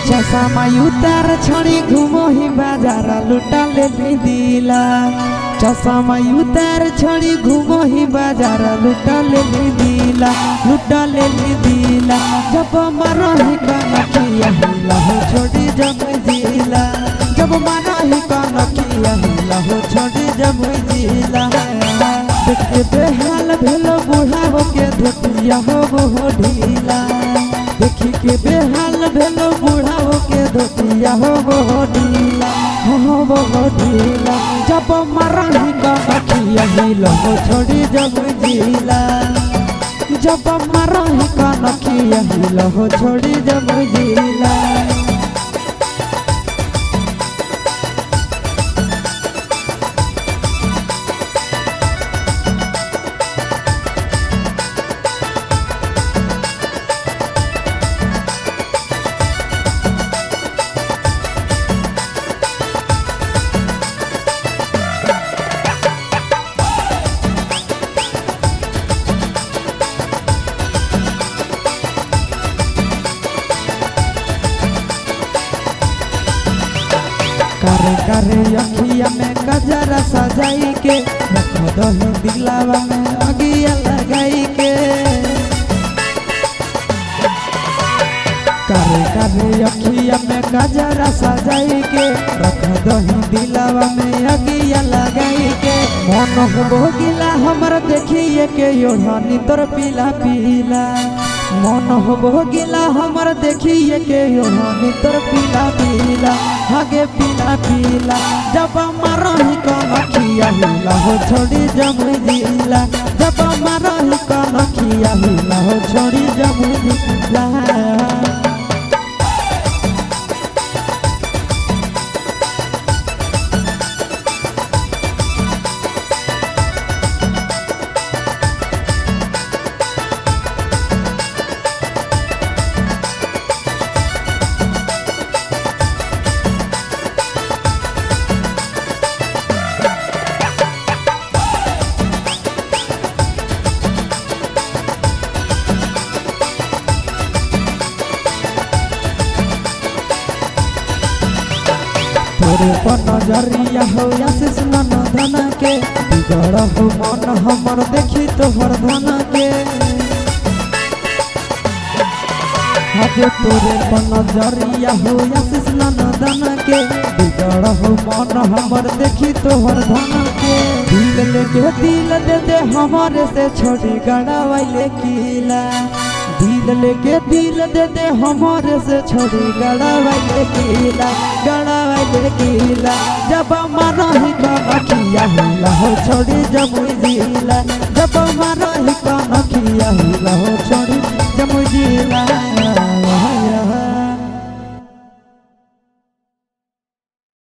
चश्मा उतार छड़ी घूमो ही बाजार लुटा ले दिला। चश्मा उतार छड़ी घूमो ही बाजार लुटा ले दिला, लुटा ले दिला। जब मारा ही काना किया हिला हो छोड़ी जब जिला, जब मारा ही काना किया हिला हो छोड़ी जब जिला। देखे बेहाल भेलो बुढ़ाओ के धोतिया हो वो ढीला, देखी के बेहाल भेलो बुढ़ाओ के धोतिया हो वो ढीला, हो वो ढीला। जब मरही काना किया हिला हो छोड़ी जब जिला, जब मरही काना किया हिला हो छोड़ी जब जिला। करे करे अखिया में गजरा सजाई के, रख दही दिलावा में अगिया लगाई के। करे करे अखिया में गजरा सजाई के, रख दही दिलावा में अगिया लगाई के। मन हो गिला हमर देखिए के ओढ़नी तोर पीला पीला, मन हो गिला हमर देखिए के ओढ़नी तोर पीला पीला, आगे पीला पीला। जब मरही काना किया हिला हो छोड़ी जब जिला, जब मरही काना किया हिला हो छोड़ी जब जिला। तोरे पर नजरिया हो आशीष मन धन के, बिगड़ हो मन हमर देखी तोहर धन के। आगे तोरे पर नजरिया हो आशीष मन धन के, बिगड़ हो मन हमर देखी तोहर धन के। दिल लेके दिल दे दे हमारे से छोड़ी गड़ावैले किला, दिल लेके दिल दे दे हमारे से छोड़ी गड़ावैले किला, गड़ावैले किला। जब मरही काना किया हिला हो छोड़ी जब जिला, जब मरही काना किया हिला हो छोड़ी जब जिला।